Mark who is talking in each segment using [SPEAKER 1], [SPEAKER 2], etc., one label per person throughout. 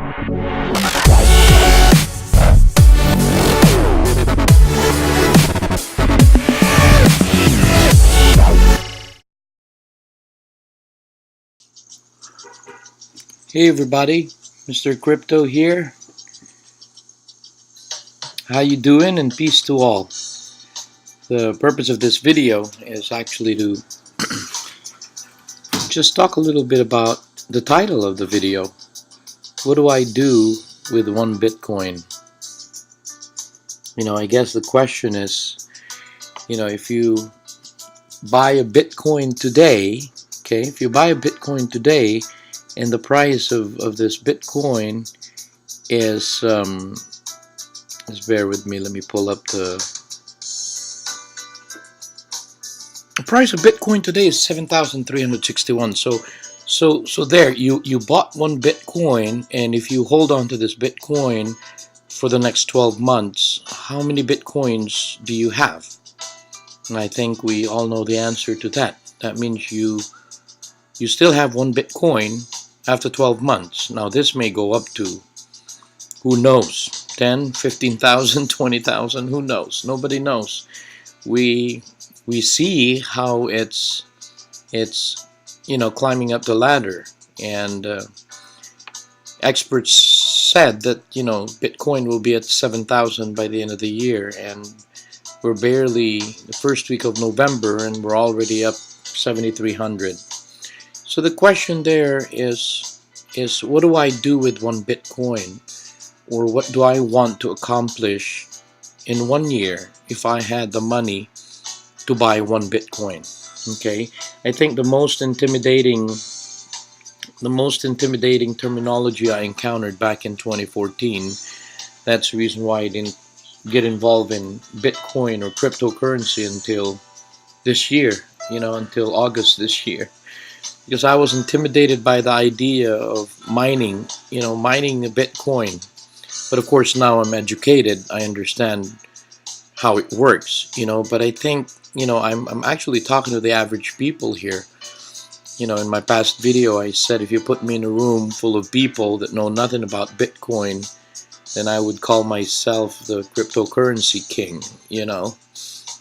[SPEAKER 1] Hey everybody, Mr. Crypto here. How you doing? And peace to all. The purpose of this video is actually to just talk a little bit about the title of the video. What do I do with one Bitcoin? I guess the question is, if you buy a Bitcoin today, okay, if you buy a Bitcoin today and the price of this Bitcoin is, just bear with me, let me pull up the price of Bitcoin today is 7,361. So there you bought one Bitcoin, and if you hold on to this Bitcoin for the next 12 months, how many Bitcoins do you have? And I think we all know the answer to that. That means you still have one Bitcoin after 12 months. Now this may go up to, who knows, 10, 15,000, 20,000, who knows? Nobody knows. We see how it's climbing up the ladder, and experts said that Bitcoin will be at 7,000 by the end of the year, and we're barely the first week of November and we're already up 7,300. So the question there is what do I do with one Bitcoin, or what do I want to accomplish in 1 year if I had the money to buy one Bitcoin? Okay, I think the most intimidating terminology I encountered back in 2014. That's the reason why I didn't get involved in Bitcoin or cryptocurrency until this year, until August this year, because I was intimidated by the idea of mining a Bitcoin. But of course now I'm educated, I understand how it works, but I think I'm actually talking to the average people here. In my past video I said if you put me in a room full of people that know nothing about Bitcoin, then I would call myself the cryptocurrency king,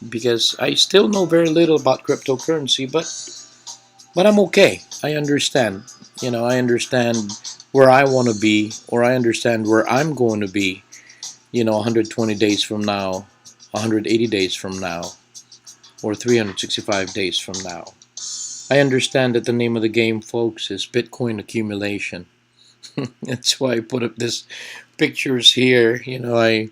[SPEAKER 1] because I still know very little about cryptocurrency, but I'm okay. I understand. I understand where I want to be, or I understand where I'm going to be 120 days from now, 180 days from now, or 365 days from now. I understand that the name of the game, folks, is Bitcoin accumulation. That's why I put up this pictures here. I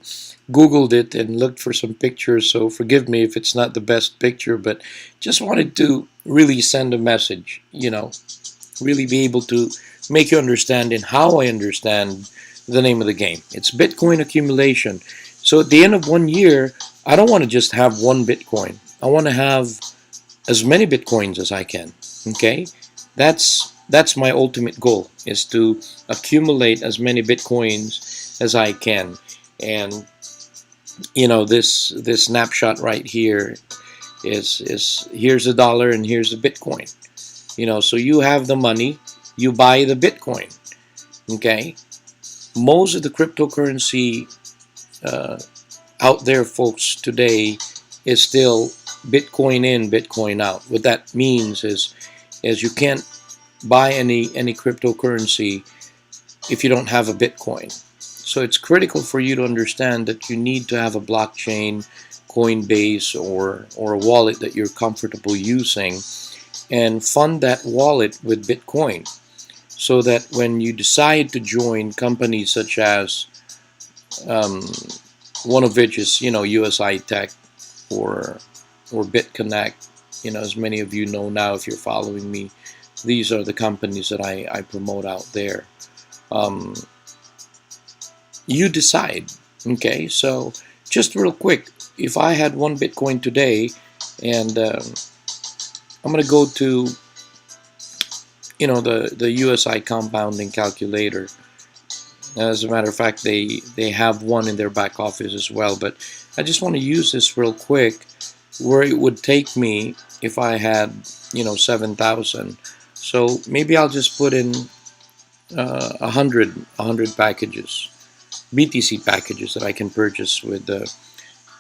[SPEAKER 1] googled it and looked for some pictures, so forgive me if it's not the best picture, but just wanted to really send a message, really be able to make you understand and how I understand the name of the game. It's Bitcoin accumulation. So at the end of 1 year, I don't want to just have one Bitcoin. I want to have as many Bitcoins as I can. Okay, that's my ultimate goal, is to accumulate as many Bitcoins as I can. And this snapshot right here is here's a dollar and here's a Bitcoin. So you have the money, you buy the Bitcoin. Okay, most of the cryptocurrency out there, folks, today is still Bitcoin in, Bitcoin out. What that means is you can't buy any cryptocurrency if you don't have a Bitcoin. So it's critical for you to understand that you need to have a blockchain, Coinbase, or a wallet that you're comfortable using, and fund that wallet with Bitcoin, so that when you decide to join companies such as one of which is USI Tech or Bitconnect, as many of you know now if you're following me, these are the companies that I promote out there. You decide. Okay, so just real quick, if I had one Bitcoin today, and I'm going to go to the USI compounding calculator. As a matter of fact, they have one in their back office as well, but I just want to use this real quick, where it would take me if I had 7,000. So maybe I'll just put in 100 packages, BTC packages that I can purchase with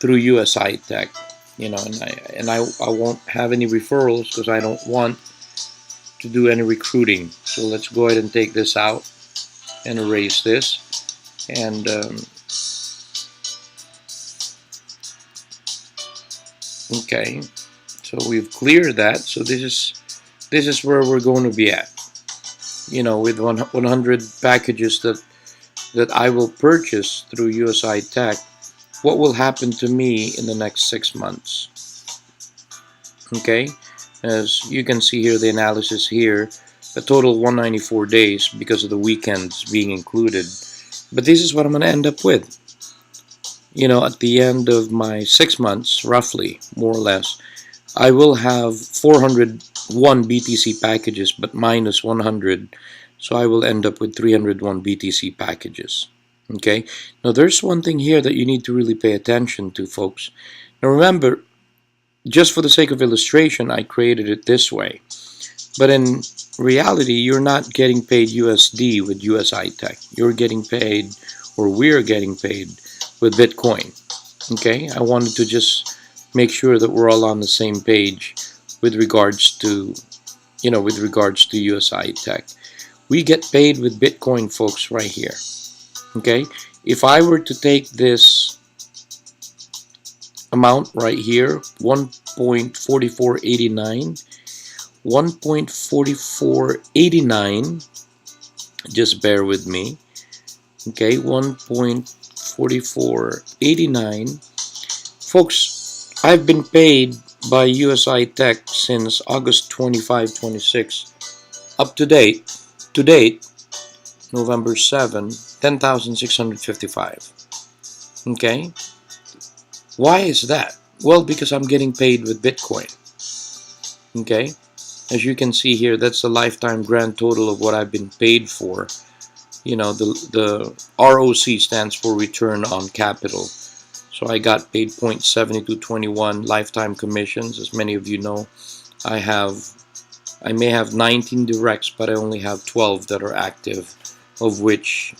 [SPEAKER 1] through USI Tech. And I won't have any referrals because I don't want to do any recruiting. So let's go ahead and take this out and erase this. And okay, so we've cleared that. So this is where we're going to be at. With 100 packages that I will purchase through USI Tech, what will happen to me in the next 6 months? Okay, as you can see here, the analysis here, a total 194 days because of the weekends being included. But this is what I'm going to end up with. At the end of my 6 months, roughly, more or less, I will have 401 BTC packages, but minus 100. So I will end up with 301 BTC packages. Okay. Now there's one thing here that you need to really pay attention to, folks. Now remember, just for the sake of illustration, I created it this way. But in reality, you're not getting paid USD with USI Tech. You're getting paid, or we're getting paid with Bitcoin. Okay. I wanted to just make sure that we're all on the same page with regards to, USI Tech. We get paid with Bitcoin, folks, right here. Okay, if I were to take this amount right here, 1.4489, 1.4489, just bear with me. Okay, 1.4489. Folks, I've been paid by USI Tech since August 25, 26, up to date, November 7, 10,655. Okay? Why is that? Well, because I'm getting paid with Bitcoin. Okay? As you can see here, that's the lifetime grand total of what I've been paid for. The ROC stands for return on capital. So I got paid 0.7221 lifetime commissions. As many of you know, I may have 19 directs, but I only have 12 that are active, of which,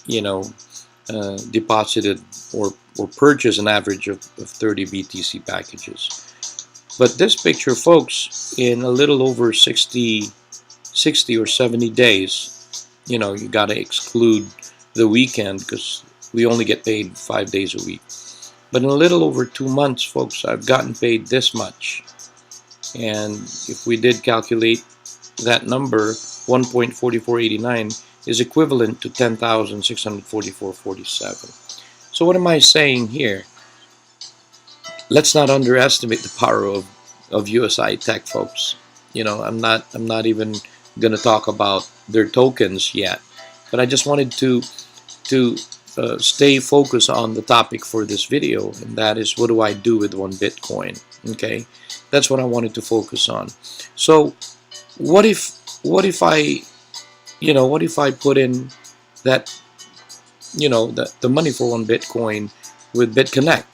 [SPEAKER 1] deposited or purchased an average of 30 BTC packages. But this picture, folks, in a little over 60 or 70 days, you got to exclude the weekend because we only get paid 5 days a week. But in a little over 2 months, folks, I've gotten paid this much. And if we did calculate that number, 1.4489 is equivalent to 10,644.47. So what am I saying here? Let's not underestimate the power of USI Tech, folks. I'm not even going to talk about their tokens yet, but I just wanted to stay focused on the topic for this video, and that is, what do I do with 1 Bitcoin? Okay, that's what I wanted to focus on. So what if I put in that, the money for 1 Bitcoin with Bitconnect?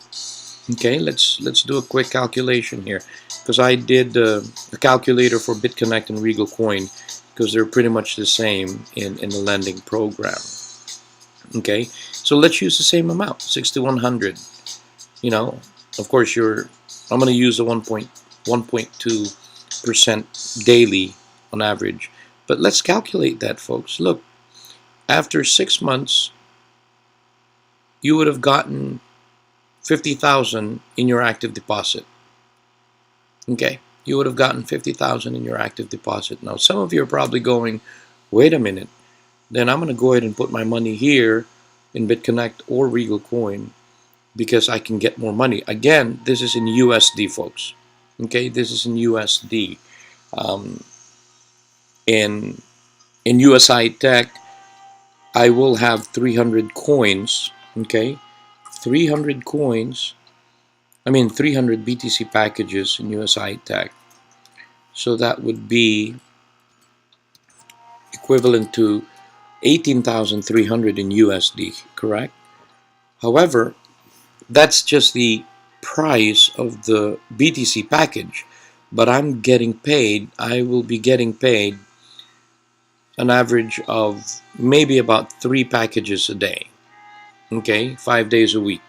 [SPEAKER 1] Okay, let's do a quick calculation here, because I did a calculator for Bitconnect and RegalCoin because they're pretty much the same in the lending program. Okay, so let's use the same amount, 6,100. Of course, I'm going to use the 1.2% daily on average, but let's calculate that, folks. Look, after 6 months, you would have gotten 50,000 in your active deposit. Okay, you would have gotten 50,000 in your active deposit. Now, some of you are probably going, wait a minute, then I'm going to go ahead and put my money here in Bitconnect or RegalCoin because I can get more money. Again, this is in USD, folks. Okay, this is in USD. In USI Tech, I will have 300 coins. Okay, 300 coins. 300 BTC packages in USI Tech. So that would be equivalent to 18,300 in USD, correct? However, that's just the price of the BTC package, but I'm getting paid, I will be getting paid an average of maybe about 3 packages a day. Okay, 5 days a week.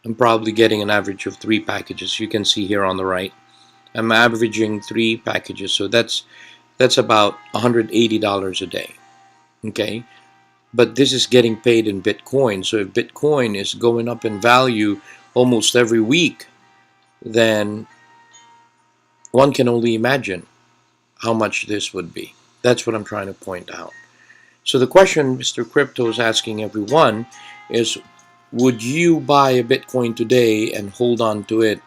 [SPEAKER 1] I'm probably getting an average of 3 packages. You can see here on the right. I'm averaging 3 packages, so that's about $180 a day. Okay, but this is getting paid in Bitcoin. So if Bitcoin is going up in value almost every week, then one can only imagine how much this would be. That's what I'm trying to point out. So the question Mr. Crypto is asking everyone is, would you buy a Bitcoin today and hold on to it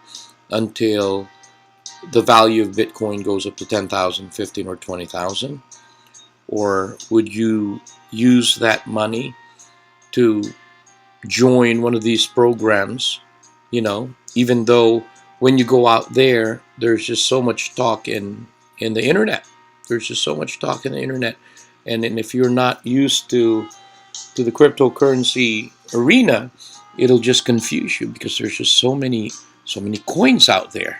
[SPEAKER 1] until the value of Bitcoin goes up to 10,000, 15, or 20,000? Or would you use that money to join one of these programs, even though when you go out there, there's just so much talk in the internet. There's just so much talk in the internet. And if you're not used to the cryptocurrency arena, it'll just confuse you because there's just so many coins out there.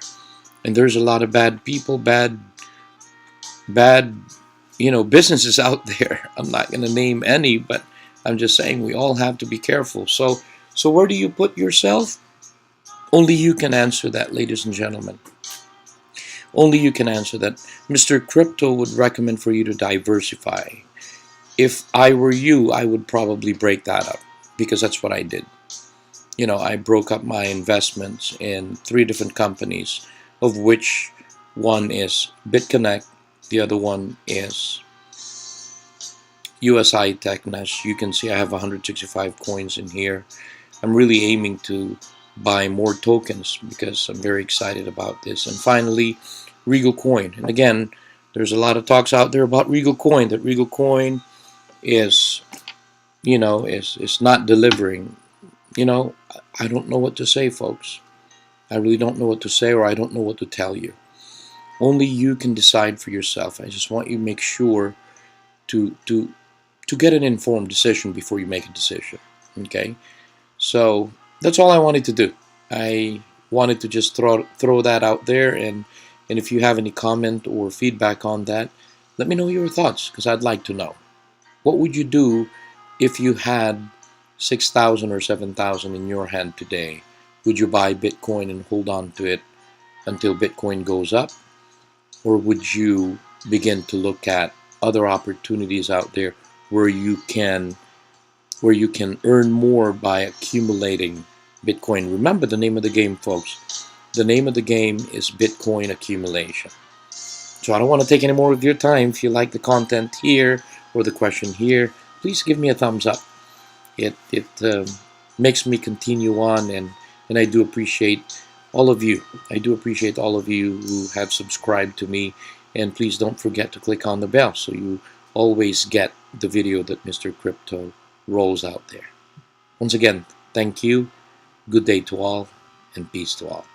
[SPEAKER 1] And there's a lot of bad people, bad businesses out there. I'm not going to name any, but I'm just saying we all have to be careful. So where do you put yourself? Only you can answer that, ladies and gentlemen. Only you can answer that. Mr. Crypto would recommend for you to diversify. If I were you, I would probably break that up because that's what I did. I broke up my investments in 3 different companies, of which one is Bitconnect, the other one is USI Tech. And as you can see, I have 165 coins in here. I'm really aiming to buy more tokens because I'm very excited about this. And finally, RegalCoin. And again, there's a lot of talks out there about RegalCoin, that RegalCoin is not delivering. I don't know what to say, folks. I really don't know what to say, or I don't know what to tell you. Only you can decide for yourself. I just want you to make sure to get an informed decision before you make a decision. Okay? So that's all I wanted to do. I wanted to just throw that out there, and if you have any comment or feedback on that, let me know your thoughts, because I'd like to know. What would you do if you had 6,000 or 7,000 in your hand today? Would you buy Bitcoin and hold on to it until Bitcoin goes up? Or would you begin to look at other opportunities out there where you can earn more by accumulating Bitcoin? Remember the name of the game, folks. The name of the game is Bitcoin accumulation. So I don't want to take any more of your time. If you like the content here or the question here, please give me a thumbs up. It makes me continue on, and I do appreciate all of you. I do appreciate all of you who have subscribed to me, and please don't forget to click on the bell so you always get the video that Mr. Crypto rolls out there. Once again, thank you, good day to all, and peace to all.